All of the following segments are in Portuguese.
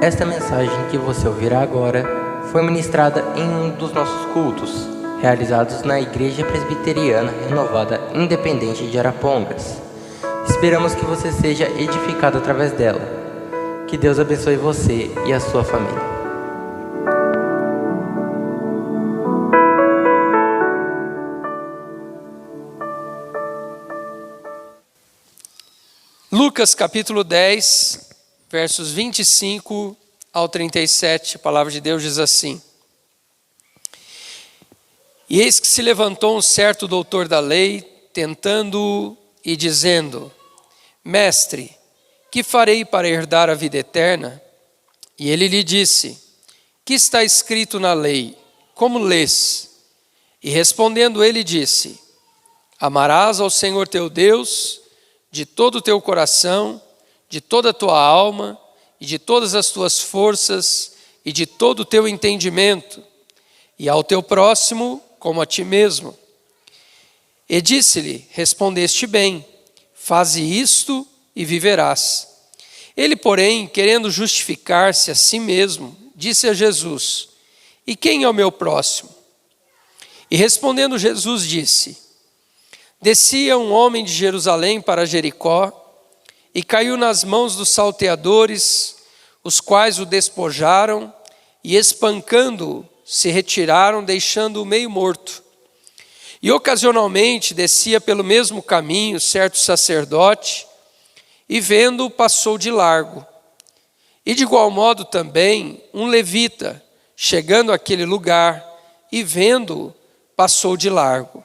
Esta mensagem que você ouvirá agora foi ministrada em um dos nossos cultos, realizados na Igreja Presbiteriana Renovada Independente de Arapongas. Esperamos que você seja edificado através dela. Que Deus abençoe você e a sua família. Lucas capítulo 10, versos 25 ao 37, a palavra de Deus diz assim: E eis que se levantou um certo doutor da lei, tentando-o e dizendo: Mestre, que farei para herdar a vida eterna? E ele lhe disse: Que está escrito na lei? Como lês? E respondendo ele disse: Amarás ao Senhor teu Deus de todo o teu coração, de toda a tua alma, e de todas as tuas forças, e de todo o teu entendimento, e ao teu próximo como a ti mesmo. E disse-lhe: Respondeste bem, faze isto e viverás. Ele, porém, querendo justificar-se a si mesmo, disse a Jesus: E quem é o meu próximo? E respondendo Jesus disse: Descia um homem de Jerusalém para Jericó, e caiu nas mãos dos salteadores, os quais o despojaram, e espancando-o, se retiraram, deixando-o meio morto. E ocasionalmente descia pelo mesmo caminho certo sacerdote, e vendo-o passou de largo. E de igual modo também um levita, chegando àquele lugar, e vendo-o passou de largo.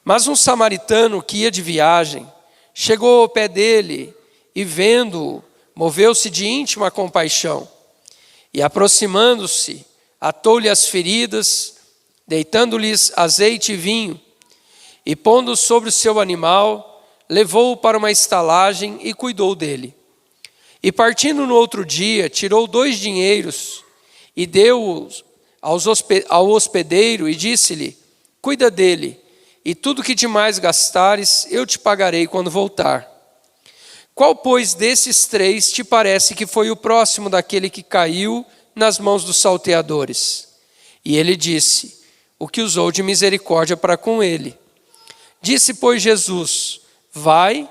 Mas um samaritano que ia de viagem, chegou ao pé dele e vendo-o, moveu-se de íntima compaixão. E aproximando-se, atou-lhe as feridas, deitando-lhes azeite e vinho, e pondo sobre o seu animal, levou-o para uma estalagem e cuidou dele. E partindo no outro dia, tirou 2 dinheiros e deu-os ao hospedeiro e disse-lhe: Cuida dele, e tudo que demais gastares, eu te pagarei quando voltar. Qual, pois, desses 3 te parece que foi o próximo daquele que caiu nas mãos dos salteadores? E ele disse: O que usou de misericórdia para com ele. Disse, pois, Jesus: Vai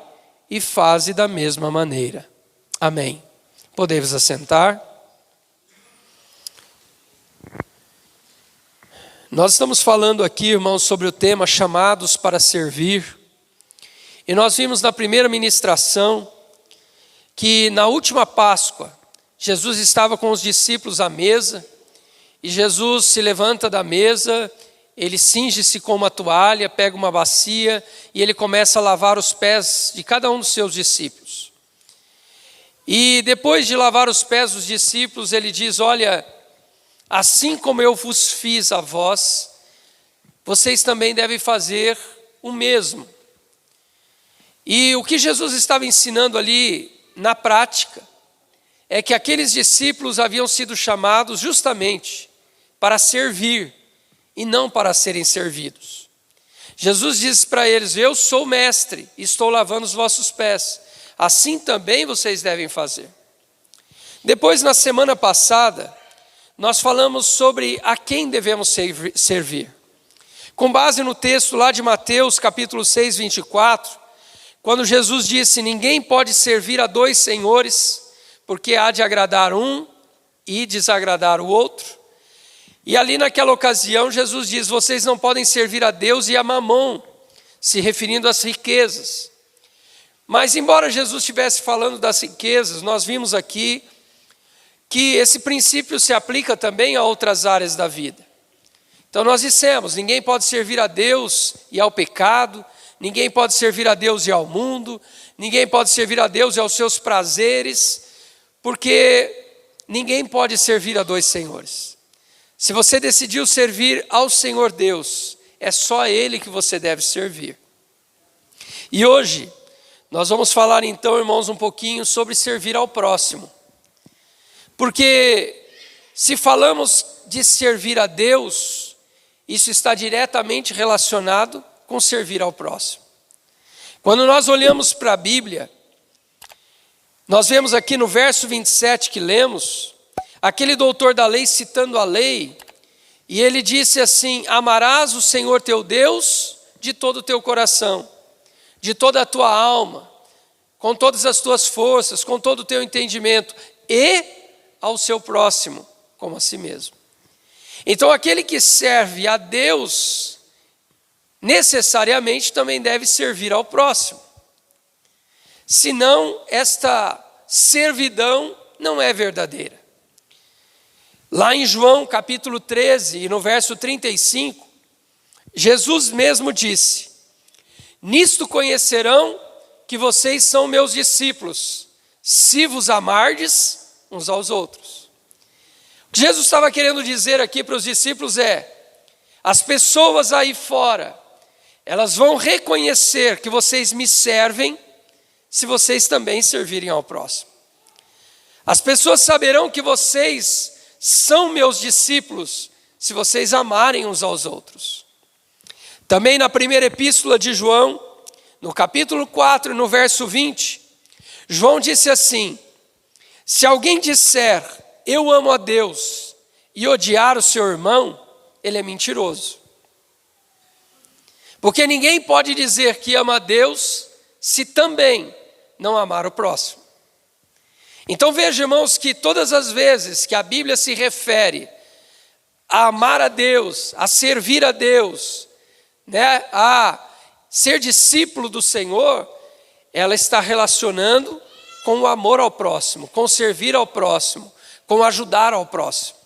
e faze da mesma maneira. Amém. Podemos assentar. Nós estamos falando aqui, irmãos, sobre o tema chamados para servir. E nós vimos na primeira ministração que na última Páscoa, Jesus estava com os discípulos à mesa, e Jesus se levanta da mesa, ele cinge-se com uma toalha, pega uma bacia, e ele começa a lavar os pés de cada um dos seus discípulos. E depois de lavar os pés dos discípulos, ele diz: Olha, assim como eu vos fiz a vós, vocês também devem fazer o mesmo. E o que Jesus estava ensinando ali, na prática, é que aqueles discípulos haviam sido chamados justamente para servir e não para serem servidos. Jesus disse para eles: Eu sou mestre, estou lavando os vossos pés, assim também vocês devem fazer. Depois, na semana passada, nós falamos sobre a quem devemos servir. Com base no texto lá de Mateus, capítulo 6, 24, quando Jesus disse: Ninguém pode servir a 2 senhores, porque há de agradar um e desagradar o outro. E ali naquela ocasião, Jesus diz: Vocês não podem servir a Deus e a Mamon, se referindo às riquezas. Mas embora Jesus estivesse falando das riquezas, nós vimos aqui que esse princípio se aplica também a outras áreas da vida. Então nós dissemos: ninguém pode servir a Deus e ao pecado, ninguém pode servir a Deus e ao mundo, ninguém pode servir a Deus e aos seus prazeres, porque ninguém pode servir a 2 senhores. Se você decidiu servir ao Senhor Deus, é só a Ele que você deve servir. E hoje nós vamos falar então, irmãos, um pouquinho sobre servir ao próximo. Porque se falamos de servir a Deus, isso está diretamente relacionado com servir ao próximo. Quando nós olhamos para a Bíblia, Nós vemos aqui no verso 27 que lemos, aquele doutor da lei citando a lei, e ele disse assim: amarás o Senhor teu Deus de todo o teu coração, de toda a tua alma, com todas as tuas forças, com todo o teu entendimento, e ao seu próximo como a si mesmo. Então aquele que serve a Deus, necessariamente também deve servir ao próximo. Senão, esta servidão não é verdadeira. Lá em João capítulo 13 e no verso 35, Jesus mesmo disse: nisto conhecerão que vocês são meus discípulos, se vos amardes uns aos outros. O que Jesus estava querendo dizer aqui para os discípulos é: as pessoas aí fora, elas vão reconhecer que vocês me servem se vocês também servirem ao próximo. As pessoas saberão que vocês são meus discípulos se vocês amarem uns aos outros. Também na primeira epístola de João, no capítulo 4, no verso 20, João disse assim: se alguém disser eu amo a Deus e odiar o seu irmão, ele é mentiroso. Porque ninguém pode dizer que ama a Deus se também não amar o próximo. Então veja, irmãos, que todas as vezes que a Bíblia se refere a amar a Deus, a servir a Deus, né, a ser discípulo do Senhor, ela está relacionando com o amor ao próximo, com servir ao próximo, com ajudar ao próximo.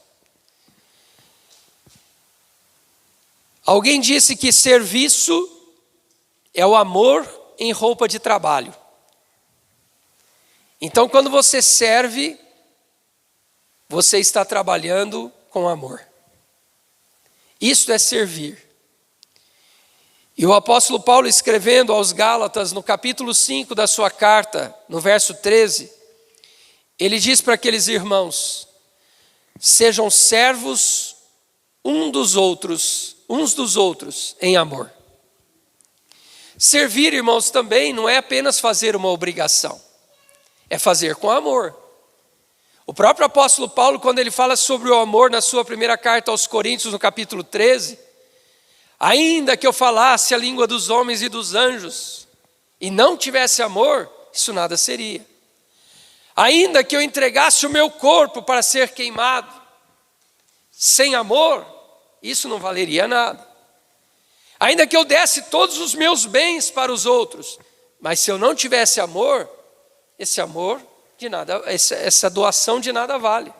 Alguém disse que serviço é o amor em roupa de trabalho. Então, quando você serve, você está trabalhando com amor. Isso é servir. E o apóstolo Paulo, escrevendo aos Gálatas, no capítulo 5 da sua carta, no verso 13, ele diz para aqueles irmãos: sejam servos uns dos outros em amor. Servir, irmãos, também não é apenas fazer uma obrigação, é fazer com amor. O próprio apóstolo Paulo, quando ele fala sobre o amor na sua primeira carta aos Coríntios, no capítulo 13, ainda que eu falasse a língua dos homens e dos anjos e não tivesse amor, isso nada seria. Ainda que eu entregasse o meu corpo para ser queimado, sem amor, isso não valeria nada. Ainda que eu desse todos os meus bens para os outros, mas se eu não tivesse amor, esse amor de nada, essa doação de nada vale.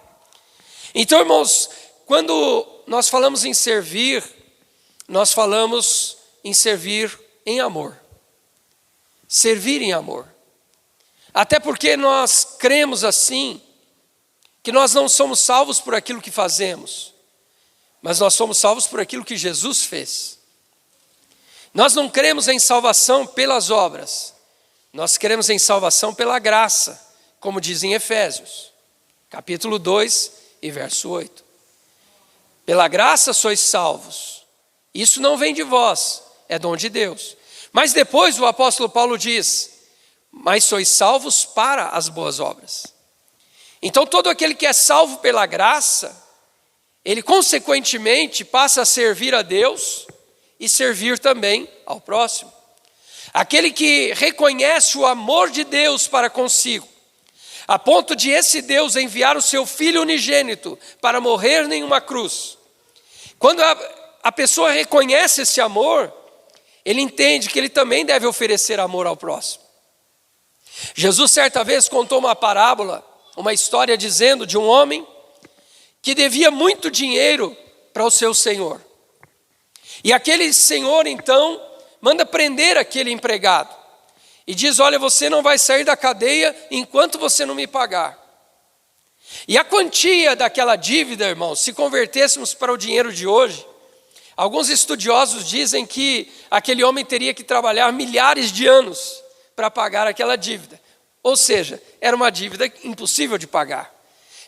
Então, irmãos, quando nós falamos em servir, nós falamos em servir em amor. Servir em amor. Até porque nós cremos assim, que nós não somos salvos por aquilo que fazemos, mas nós somos salvos por aquilo que Jesus fez. Nós não cremos em salvação pelas obras, nós cremos em salvação pela graça, como diz em Efésios, capítulo 2 e verso 8. Pela graça sois salvos. Isso não vem de vós, é dom de Deus. Mas depois o apóstolo Paulo diz: mas sois salvos para as boas obras. Então todo aquele que é salvo pela graça, ele consequentemente passa a servir a Deus e servir também ao próximo. Aquele que reconhece o amor de Deus para consigo, a ponto de esse Deus enviar o seu Filho unigênito para morrer em uma cruz. Quando a pessoa reconhece esse amor, ele entende que ele também deve oferecer amor ao próximo. Jesus certa vez contou uma parábola, uma história dizendo de um homem que devia muito dinheiro para o seu senhor. E aquele senhor então manda prender aquele empregado e diz: olha, você não vai sair da cadeia enquanto você não me pagar. E a quantia daquela dívida, irmãos, se convertêssemos para o dinheiro de hoje, alguns estudiosos dizem que aquele homem teria que trabalhar milhares de anos para pagar aquela dívida. Ou seja, era uma dívida impossível de pagar.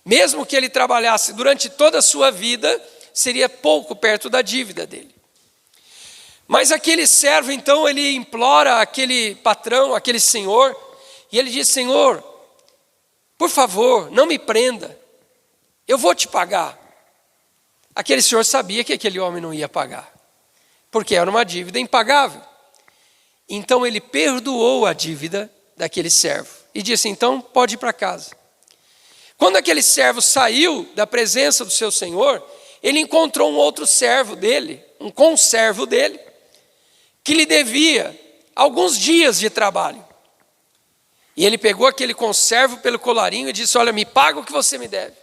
Mesmo que ele trabalhasse durante toda a sua vida, seria pouco perto da dívida dele. Mas aquele servo, então, ele implora aquele patrão, aquele senhor, e ele diz: Senhor, por favor, não me prenda, eu vou te pagar. Aquele senhor sabia que aquele homem não ia pagar, porque era uma dívida impagável. Então ele perdoou a dívida daquele servo e disse: então pode ir para casa. Quando aquele servo saiu da presença do seu senhor, ele encontrou um outro servo dele, um conservo dele, que lhe devia alguns dias de trabalho. E ele pegou aquele conservo pelo colarinho e disse: olha, me paga o que você me deve.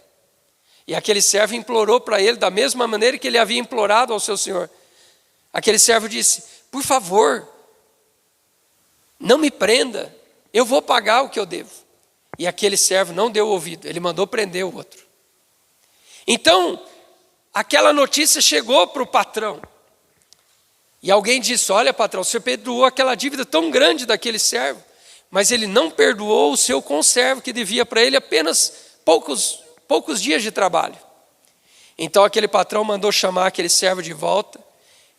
E aquele servo implorou para ele da mesma maneira que ele havia implorado ao seu senhor. Aquele servo disse: por favor, não me prenda, eu vou pagar o que eu devo. E aquele servo não deu ouvido, ele mandou prender o outro. Então, aquela notícia chegou para o patrão. E alguém disse: olha, patrão, você perdoou aquela dívida tão grande daquele servo, mas ele não perdoou o seu conservo, que devia para ele apenas poucos dias de trabalho. Então aquele patrão mandou chamar aquele servo de volta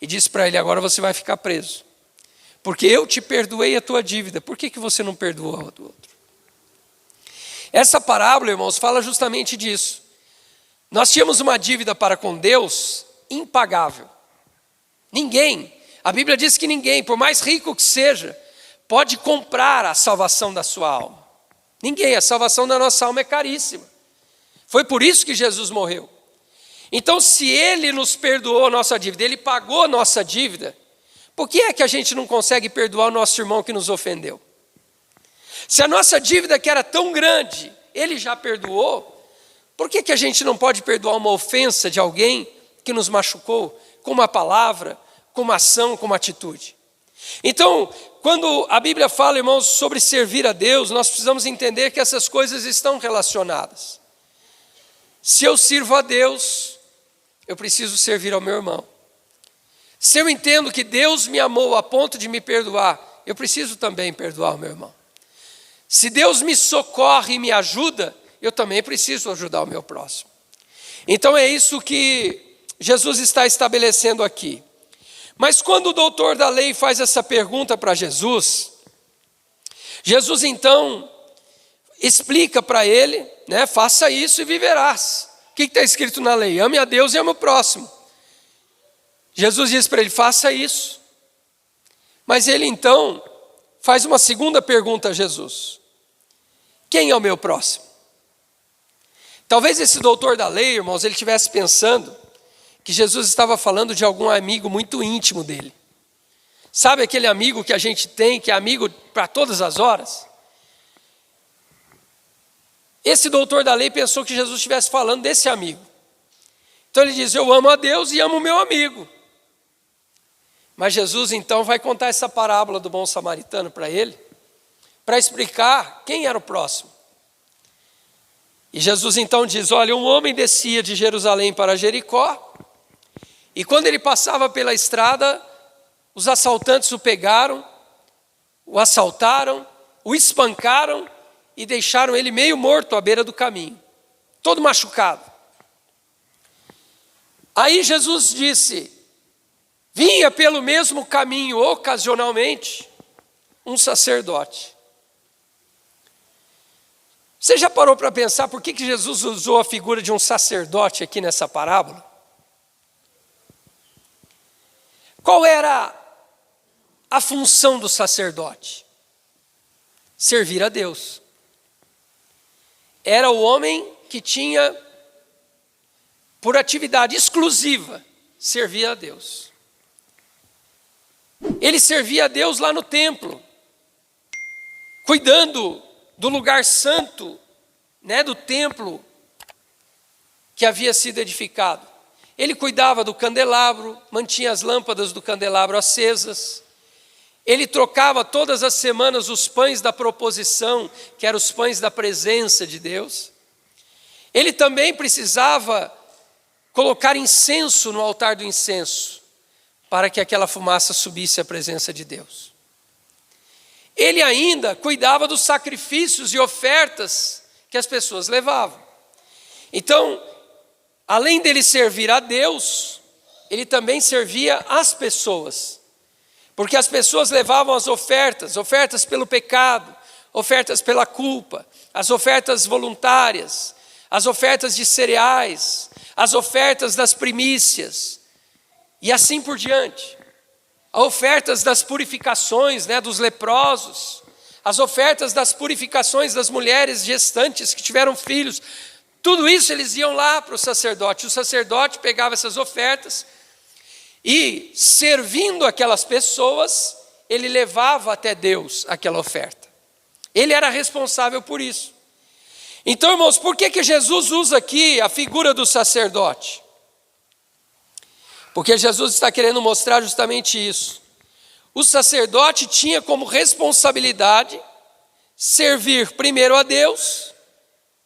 e disse para ele: agora você vai ficar preso, porque eu te perdoei a tua dívida, por que você não perdoou a do outro? Essa parábola, irmãos, fala justamente disso. Nós tínhamos uma dívida para com Deus impagável. Ninguém, a Bíblia diz que ninguém, por mais rico que seja, pode comprar a salvação da sua alma. Ninguém, a salvação da nossa alma é caríssima. Foi por isso que Jesus morreu. Então, se Ele nos perdoou a nossa dívida, Ele pagou a nossa dívida, por que é que a gente não consegue perdoar o nosso irmão que nos ofendeu? Se a nossa dívida que era tão grande, Ele já perdoou, por que a gente não pode perdoar uma ofensa de alguém que nos machucou, com uma palavra, com uma ação, com uma atitude? Então, quando a Bíblia fala, irmãos, sobre servir a Deus, nós precisamos entender que essas coisas estão relacionadas. Se eu sirvo a Deus, eu preciso servir ao meu irmão. Se eu entendo que Deus me amou a ponto de me perdoar, eu preciso também perdoar o meu irmão. Se Deus me socorre e me ajuda, eu também preciso ajudar o meu próximo. Então é isso que Jesus está estabelecendo aqui. Mas quando o doutor da lei faz essa pergunta para Jesus, Jesus então explica para ele, né, faça isso e viverás. O que está escrito na lei? Ame a Deus e ame o próximo. Jesus diz para ele: faça isso. Mas ele então faz uma segunda pergunta a Jesus: quem é o meu próximo? Talvez esse doutor da lei, irmãos, ele estivesse pensando que Jesus estava falando de algum amigo muito íntimo dele. Sabe aquele amigo que a gente tem, que é amigo para todas as horas? Esse doutor da lei pensou que Jesus estivesse falando desse amigo. Então ele diz: eu amo a Deus e amo o meu amigo. Mas Jesus então vai contar essa parábola do bom samaritano para ele, para explicar quem era o próximo. E Jesus então diz: olha, um homem descia de Jerusalém para Jericó, e quando ele passava pela estrada, os assaltantes o pegaram, o assaltaram, o espancaram e deixaram ele meio morto à beira do caminho, todo machucado. Aí Jesus disse: vinha pelo mesmo caminho, ocasionalmente, um sacerdote. Você já parou para pensar por que Jesus usou a figura de um sacerdote aqui nessa parábola? Qual era a função do sacerdote? Servir a Deus. Era o homem que tinha, por atividade exclusiva, servir a Deus. Ele servia a Deus lá no templo, cuidando do lugar santo, né, do templo que havia sido edificado. Ele cuidava do candelabro, mantinha as lâmpadas do candelabro acesas. Ele trocava todas as semanas os pães da proposição, que eram os pães da presença de Deus. Ele também precisava colocar incenso no altar do incenso, para que aquela fumaça subisse à presença de Deus. Ele ainda cuidava dos sacrifícios e ofertas que as pessoas levavam. Então, além dele servir a Deus, ele também servia as pessoas. Porque as pessoas levavam as ofertas pelo pecado, ofertas pela culpa, as ofertas voluntárias, as ofertas de cereais, as ofertas das primícias, e assim por diante. As ofertas das purificações, dos leprosos, as ofertas das purificações das mulheres gestantes que tiveram filhos, tudo isso eles iam lá para o sacerdote. O sacerdote pegava essas ofertas e, servindo aquelas pessoas, ele levava até Deus aquela oferta. Ele era responsável por isso. Então, irmãos, por que Jesus usa aqui a figura do sacerdote? Porque Jesus está querendo mostrar justamente isso. O sacerdote tinha como responsabilidade servir primeiro a Deus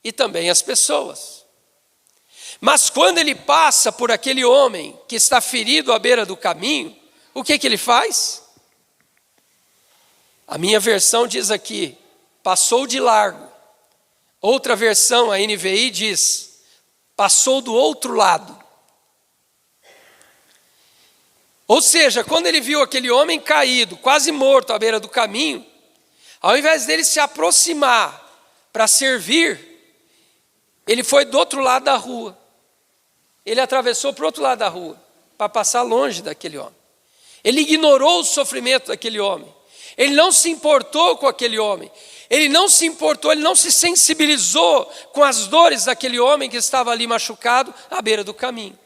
e também as pessoas. Mas quando ele passa por aquele homem que está ferido à beira do caminho, o que ele faz? A minha versão diz aqui, passou de largo. Outra versão, a NVI, diz, passou do outro lado. Ou seja, quando ele viu aquele homem caído, quase morto à beira do caminho, ao invés dele se aproximar para servir, ele foi do outro lado da rua. Ele atravessou para o outro lado da rua, para passar longe daquele homem. Ele ignorou o sofrimento daquele homem. Ele não se importou com aquele homem. Ele não se importou, ele não se sensibilizou com as dores daquele homem que estava ali machucado à beira do caminho.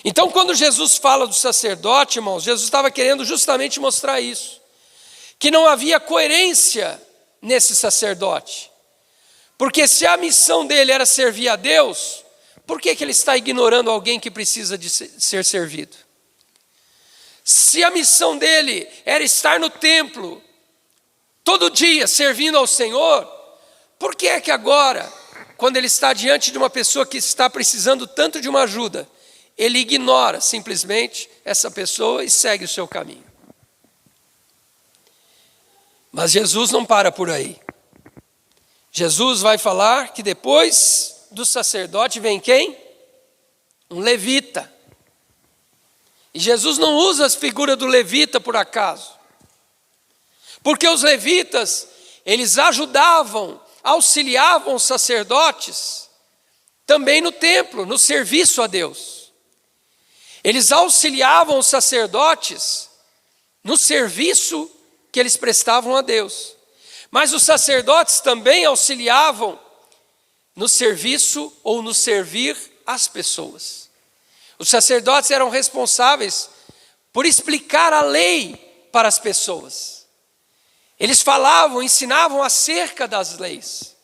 Então, quando Jesus fala do sacerdote, irmãos, Jesus estava querendo justamente mostrar isso. Que não havia coerência nesse sacerdote. Porque se a missão dele era servir a Deus, por que ele está ignorando alguém que precisa de ser servido? Se a missão dele era estar no templo, todo dia servindo ao Senhor, por que é que agora, quando ele está diante de uma pessoa que está precisando tanto de uma ajuda, ele ignora simplesmente essa pessoa e segue o seu caminho? Mas Jesus não para por aí. Jesus vai falar que depois do sacerdote vem quem? Um levita. E Jesus não usa a figura do levita por acaso. Porque os levitas, eles ajudavam, auxiliavam os sacerdotes também no templo, no serviço a Deus. Eles auxiliavam os sacerdotes no serviço que eles prestavam a Deus. Mas os sacerdotes também auxiliavam no serviço ou no servir as pessoas. Os sacerdotes eram responsáveis por explicar a lei para as pessoas. Eles falavam, ensinavam acerca das leis.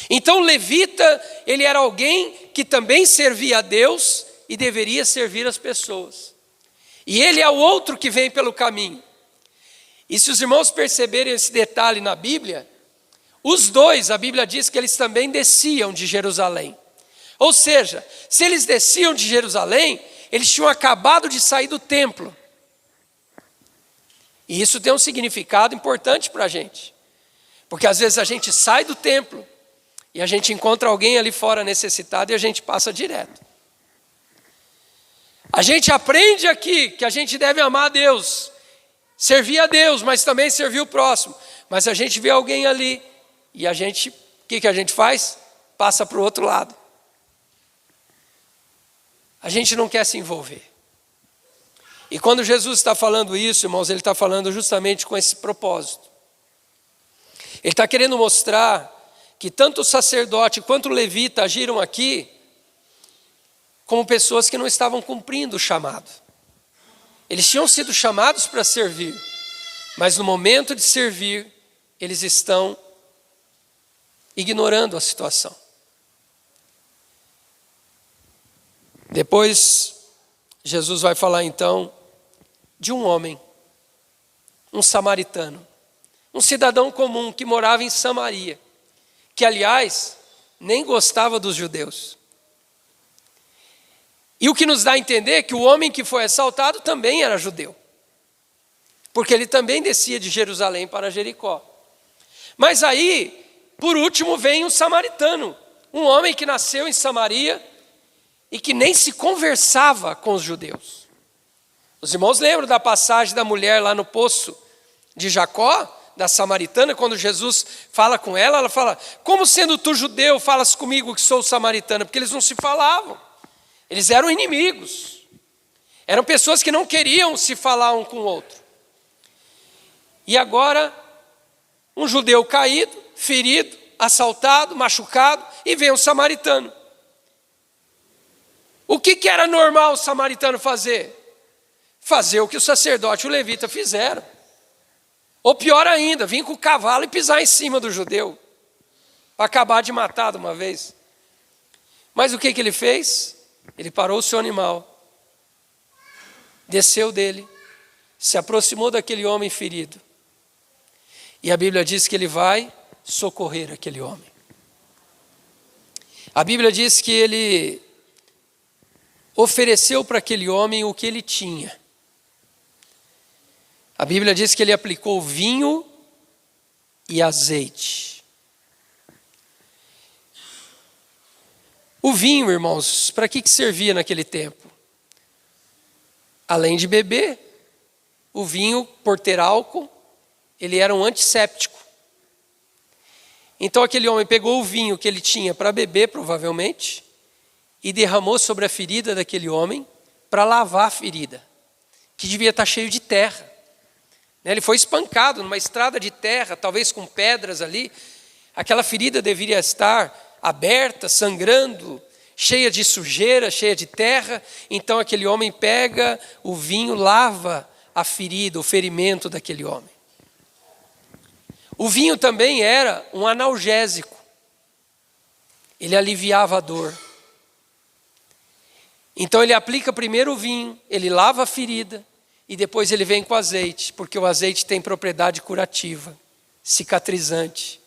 Então o levita, ele era alguém que também servia a Deus e deveria servir as pessoas. E ele é o outro que vem pelo caminho. E se os irmãos perceberem esse detalhe na Bíblia, os dois, a Bíblia diz que eles também desciam de Jerusalém. Ou seja, se eles desciam de Jerusalém, eles tinham acabado de sair do templo. E isso tem um significado importante para a gente. Porque às vezes a gente sai do templo e a gente encontra alguém ali fora necessitado e a gente passa direto. A gente aprende aqui que a gente deve amar a Deus, servir a Deus, mas também servir o próximo. Mas a gente vê alguém ali e o que a gente faz? Passa para o outro lado. A gente não quer se envolver. E quando Jesus está falando isso, irmãos, ele está falando justamente com esse propósito. Ele está querendo mostrar que tanto o sacerdote quanto o levita agiram aqui como pessoas que não estavam cumprindo o chamado. Eles tinham sido chamados para servir, mas no momento de servir, eles estão ignorando a situação. Depois, Jesus vai falar então de um homem, um samaritano, um cidadão comum que morava em Samaria, que aliás, nem gostava dos judeus. E o que nos dá a entender que o homem que foi assaltado também era judeu, porque ele também descia de Jerusalém para Jericó. Mas aí, por último, vem um samaritano, um homem que nasceu em Samaria e que nem se conversava com os judeus. Os irmãos lembram da passagem da mulher lá no poço de Jacó, da samaritana, quando Jesus fala com ela, ela fala: como sendo tu judeu, falas comigo que sou samaritana? Porque eles não se falavam, eles eram inimigos, eram pessoas que não queriam se falar um com o outro. E agora, um judeu caído, ferido, assaltado, machucado, e vem um samaritano. O que era normal o samaritano fazer? Fazer o que o sacerdote e o levita fizeram. Ou pior ainda, vir com o cavalo e pisar em cima do judeu, para acabar de matar de uma vez. Mas o que ele fez? Ele parou o seu animal, desceu dele, se aproximou daquele homem ferido. E a Bíblia diz que ele vai socorrer aquele homem. A Bíblia diz que ele ofereceu para aquele homem o que ele tinha. A Bíblia diz que ele aplicou vinho e azeite. O vinho, irmãos, para que servia naquele tempo? Além de beber, o vinho, por ter álcool, ele era um antisséptico. Então aquele homem pegou o vinho que ele tinha para beber, provavelmente, e derramou sobre a ferida daquele homem para lavar a ferida, que devia estar cheio de terra. Ele foi espancado numa estrada de terra, talvez com pedras ali. Aquela ferida deveria estar aberta, sangrando, cheia de sujeira, cheia de terra. Então aquele homem pega o vinho, lava a ferida, o ferimento daquele homem. O vinho também era um analgésico. Ele aliviava a dor. Então ele aplica primeiro o vinho, ele lava a ferida, e depois ele vem com azeite, porque o azeite tem propriedade curativa, cicatrizante.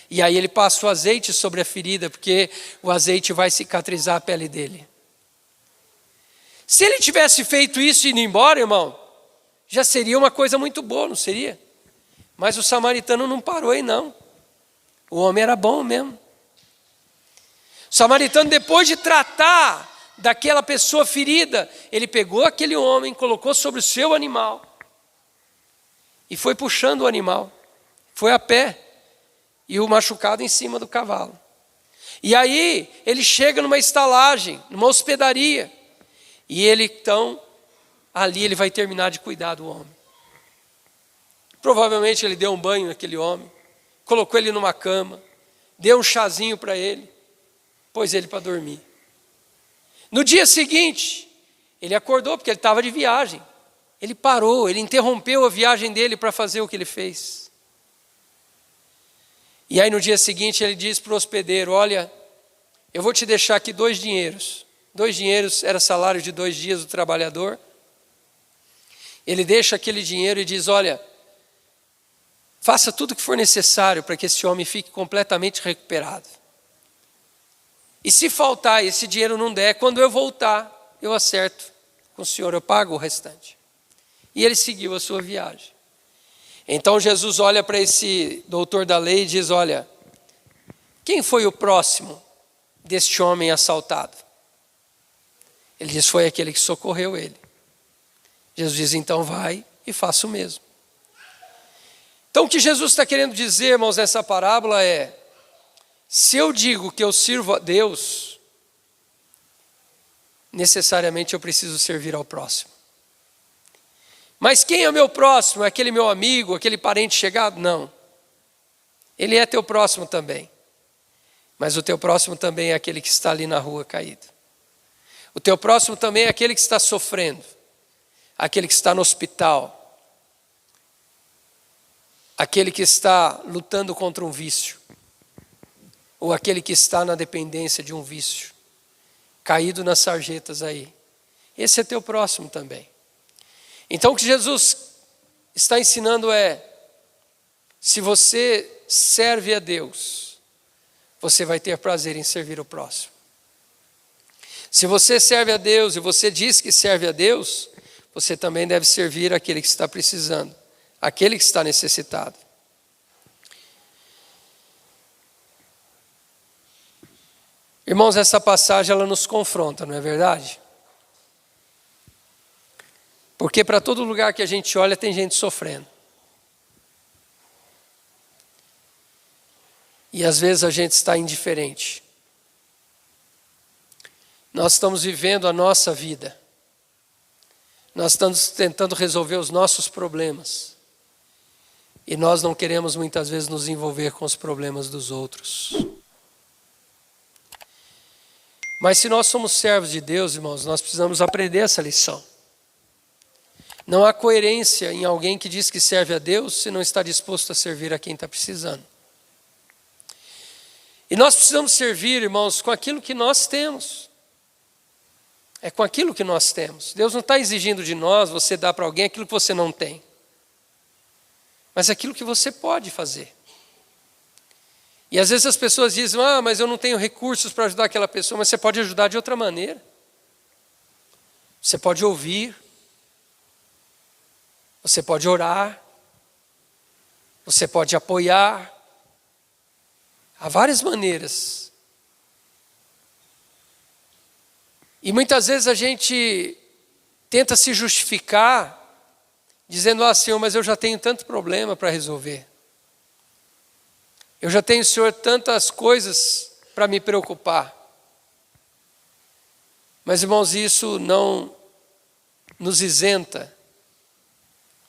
E aí ele passa o azeite sobre a ferida, porque o azeite vai cicatrizar a pele dele. Se ele tivesse feito isso e ido embora, irmão, já seria uma coisa muito boa, não seria? Mas o samaritano não parou aí não. O homem era bom mesmo. O samaritano, depois de tratar daquela pessoa ferida, ele pegou aquele homem, colocou sobre o seu animal e foi puxando o animal, foi a pé, e o machucado em cima do cavalo. E aí ele chega numa estalagem, numa hospedaria, e ele então, ali ele vai terminar de cuidar do homem. Provavelmente ele deu um banho naquele homem, colocou ele numa cama, deu um chazinho para ele, pôs ele para dormir. No dia seguinte, ele acordou porque ele estava de viagem. Ele parou, ele interrompeu a viagem dele para fazer o que ele fez. E aí no dia seguinte ele diz para o hospedeiro: olha, eu vou te deixar aqui 2 dinheiros. 2 dinheiros era salário de 2 dias do trabalhador. Ele deixa aquele dinheiro e diz: olha, faça tudo o que for necessário para que esse homem fique completamente recuperado. E se faltar, esse dinheiro não der, quando eu voltar, eu acerto com o senhor, eu pago o restante. E ele seguiu a sua viagem. Então Jesus olha para esse doutor da lei e diz: olha, quem foi o próximo deste homem assaltado? Ele diz: foi aquele que socorreu ele. Jesus diz: então vai e faça o mesmo. Então o que Jesus está querendo dizer, irmãos, nessa parábola é: se eu digo que eu sirvo a Deus, necessariamente eu preciso servir ao próximo. Mas quem é o meu próximo? É aquele meu amigo, aquele parente chegado? Não. Ele é teu próximo também. Mas o teu próximo também é aquele que está ali na rua caído. O teu próximo também é aquele que está sofrendo, aquele que está no hospital, aquele que está lutando contra um vício, ou aquele que está na dependência de um vício, caído nas sarjetas aí. Esse é teu próximo também. Então o que Jesus está ensinando é: se você serve a Deus, você vai ter prazer em servir o próximo. Se você serve a Deus e você diz que serve a Deus, você também deve servir aquele que está precisando, aquele que está necessitado. Irmãos, essa passagem ela nos confronta, não é verdade? Porque para todo lugar que a gente olha tem gente sofrendo. E às vezes a gente está indiferente. Nós estamos vivendo a nossa vida. Nós estamos tentando resolver os nossos problemas. E nós não queremos muitas vezes nos envolver com os problemas dos outros. Mas se nós somos servos de Deus, irmãos, nós precisamos aprender essa lição. Não há coerência em alguém que diz que serve a Deus se não está disposto a servir a quem está precisando. E nós precisamos servir, irmãos, com aquilo que nós temos. É com aquilo que nós temos. Deus não está exigindo de nós você dar para alguém aquilo que você não tem. Mas aquilo que você pode fazer. E às vezes as pessoas dizem, mas eu não tenho recursos para ajudar aquela pessoa, mas você pode ajudar de outra maneira. Você pode ouvir. Você pode orar. Você pode apoiar. Há várias maneiras. E muitas vezes a gente tenta se justificar, dizendo, Senhor, mas eu já tenho tanto problema para resolver. Eu já tenho, Senhor, tantas coisas para me preocupar. Mas, irmãos, isso não nos isenta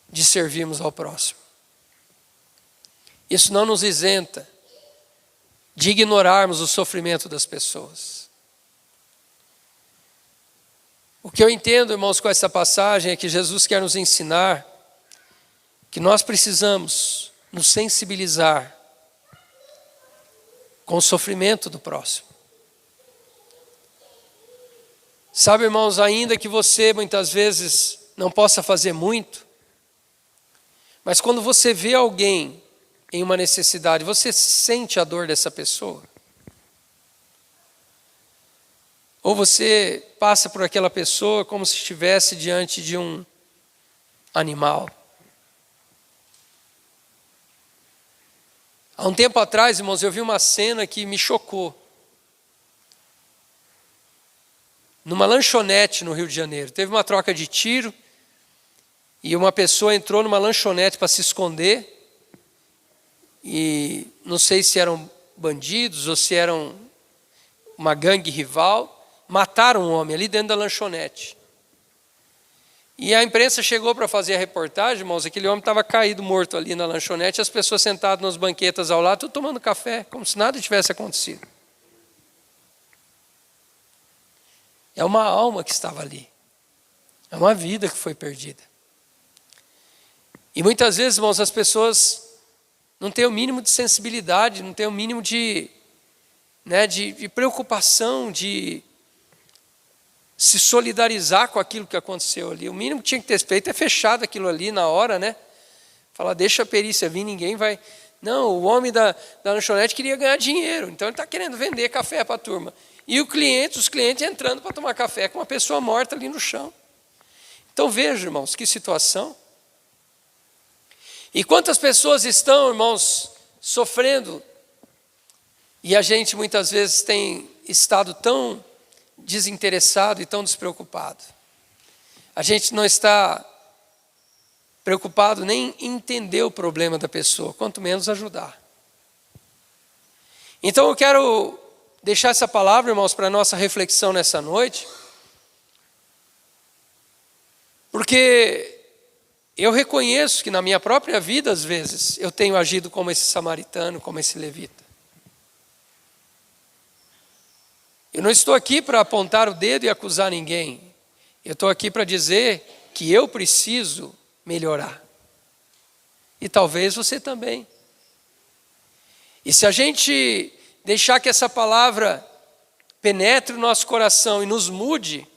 de servirmos ao próximo. Isso não nos isenta de ignorarmos o sofrimento das pessoas. O que eu entendo, irmãos, com essa passagem é que Jesus quer nos ensinar que nós precisamos nos sensibilizar com o sofrimento do próximo. Sabe, irmãos, ainda que você muitas vezes não possa fazer muito, mas quando você vê alguém em uma necessidade, você sente a dor dessa pessoa? Ou você passa por aquela pessoa como se estivesse diante de um animal? Há um tempo atrás, irmãos, eu vi uma cena que me chocou. Numa lanchonete no Rio de Janeiro. Teve uma troca de tiro e uma pessoa entrou numa lanchonete para se esconder. E não sei se eram bandidos ou se eram uma gangue rival. Mataram um homem ali dentro da lanchonete. E a imprensa chegou para fazer a reportagem, irmãos, aquele homem estava caído, morto ali na lanchonete, as pessoas sentadas nas banquetas ao lado, tudo tomando café, como se nada tivesse acontecido. É uma alma que estava ali. É uma vida que foi perdida. E muitas vezes, irmãos, as pessoas não têm o mínimo de sensibilidade, não têm o mínimo de preocupação, de se solidarizar com aquilo que aconteceu ali. O mínimo que tinha que ter feito é fechado aquilo ali na hora, né? Falar, deixa a perícia vir, ninguém vai... Não, o homem da lanchonete queria ganhar dinheiro, então ele está querendo vender café para a turma. E os clientes entrando para tomar café com uma pessoa morta ali no chão. Então veja, irmãos, que situação. E quantas pessoas estão, irmãos, sofrendo, e a gente muitas vezes tem estado tão desinteressado e tão despreocupado. A gente não está preocupado nem em entender o problema da pessoa, quanto menos ajudar. Então eu quero deixar essa palavra, irmãos, para a nossa reflexão nessa noite, porque eu reconheço que na minha própria vida, às vezes, eu tenho agido como esse samaritano, como esse levita. Eu não estou aqui para apontar o dedo e acusar ninguém. Eu estou aqui para dizer que eu preciso melhorar. E talvez você também. E se a gente deixar que essa palavra penetre o nosso coração e nos mude,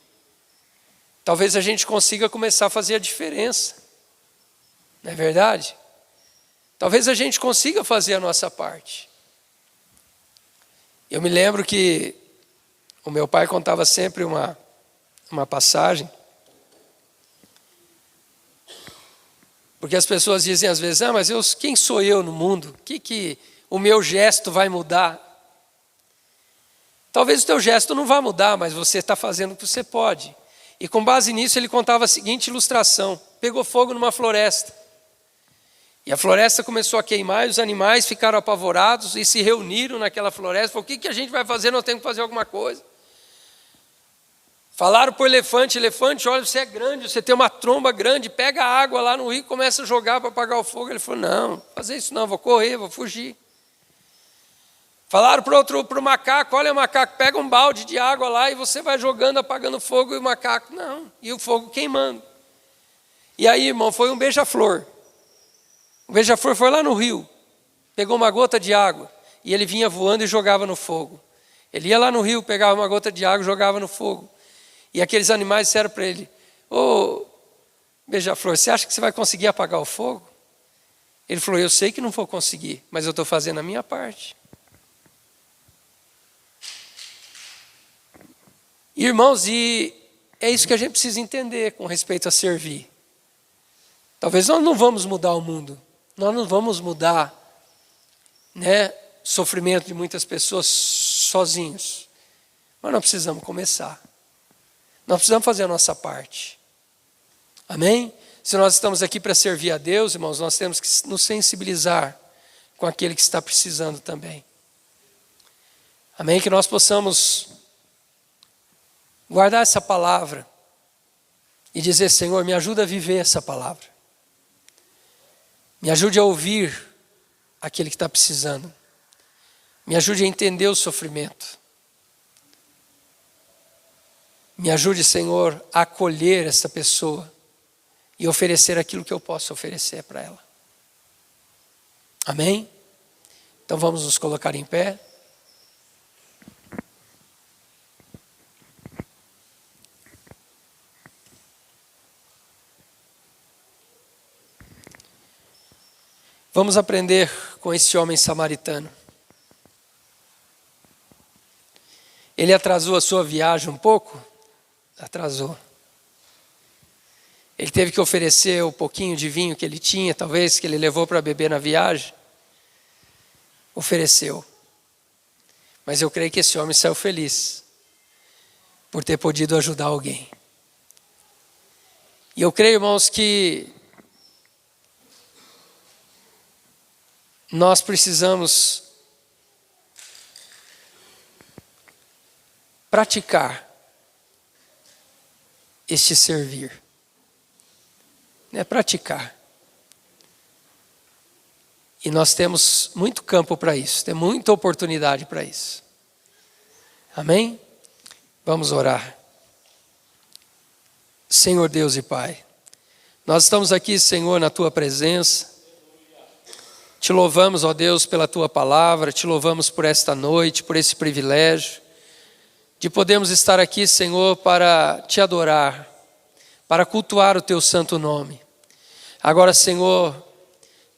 talvez a gente consiga começar a fazer a diferença. Não é verdade? Talvez a gente consiga fazer a nossa parte. Eu me lembro que o meu pai contava sempre uma passagem, porque as pessoas dizem às vezes, mas quem sou eu no mundo? Que o meu gesto vai mudar? Talvez o teu gesto não vá mudar, mas você está fazendo o que você pode. E com base nisso ele contava a seguinte ilustração: pegou fogo numa floresta. E a floresta começou a queimar e os animais ficaram apavorados e se reuniram naquela floresta. Falaram, o que a gente vai fazer? Nós temos que fazer alguma coisa. Falaram para o elefante, olha, você é grande, você tem uma tromba grande, pega a água lá no rio e começa a jogar para apagar o fogo. Ele falou, não, fazer isso não, vou correr, vou fugir. Falaram para o macaco, olha macaco, pega um balde de água lá e você vai jogando, apagando o fogo. E o macaco, não, e o fogo queimando. E aí, irmão, foi um beija-flor. O beija-flor foi lá no rio, pegou uma gota de água e ele vinha voando e jogava no fogo. Ele ia lá no rio, pegava uma gota de água e jogava no fogo. E aqueles animais disseram para ele, ô beija-flor, você acha que você vai conseguir apagar o fogo? Ele falou, eu sei que não vou conseguir, mas eu estou fazendo a minha parte. Irmãos, e é isso que a gente precisa entender com respeito a servir. Talvez nós não vamos mudar o mundo, nós não vamos mudar, sofrimento de muitas pessoas sozinhos, mas nós precisamos começar. Nós precisamos fazer a nossa parte. Amém? Se nós estamos aqui para servir a Deus, irmãos, nós temos que nos sensibilizar com aquele que está precisando também. Amém? Que nós possamos guardar essa palavra e dizer, Senhor, me ajuda a viver essa palavra. Me ajude a ouvir aquele que está precisando. Me ajude a entender o sofrimento. Me ajude, Senhor, a acolher essa pessoa e oferecer aquilo que eu posso oferecer para ela. Amém? Então vamos nos colocar em pé. Vamos aprender com esse homem samaritano. Ele atrasou a sua viagem um pouco? Atrasou. Ele teve que oferecer o pouquinho de vinho que ele tinha, talvez, que ele levou para beber na viagem. Ofereceu. Mas eu creio que esse homem saiu feliz por ter podido ajudar alguém. E eu creio, irmãos, que nós precisamos praticar este servir. Praticar. E nós temos muito campo para isso, temos muita oportunidade para isso. Amém? Vamos orar. Senhor Deus e Pai, nós estamos aqui, Senhor, na Tua presença. Te louvamos, ó Deus, pela Tua palavra, te louvamos por esta noite, por esse privilégio de podermos estar aqui, Senhor, para Te adorar, para cultuar o Teu santo nome. Agora, Senhor,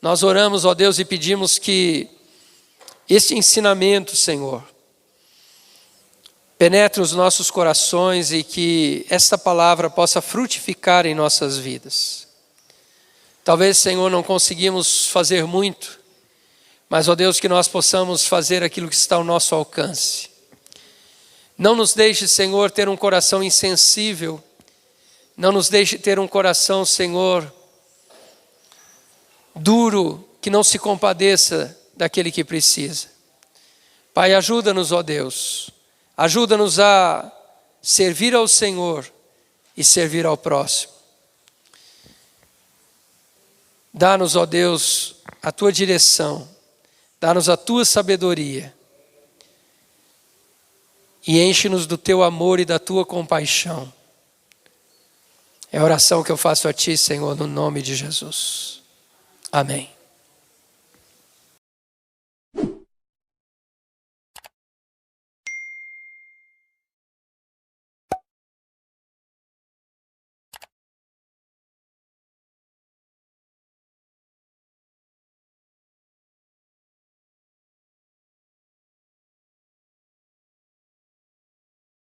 nós oramos, ó Deus, e pedimos que este ensinamento, Senhor, penetre os nossos corações e que esta palavra possa frutificar em nossas vidas. Talvez, Senhor, não conseguimos fazer muito, mas, ó Deus, que nós possamos fazer aquilo que está ao nosso alcance. Não nos deixe, Senhor, ter um coração insensível. Não nos deixe ter um coração, Senhor, duro, que não se compadeça daquele que precisa. Pai, ajuda-nos, ó Deus. Ajuda-nos a servir ao Senhor e servir ao próximo. Dá-nos, ó Deus, a Tua direção. Dá-nos a Tua sabedoria. E enche-nos do Teu amor e da Tua compaixão. É a oração que eu faço a Ti, Senhor, no nome de Jesus. Amém.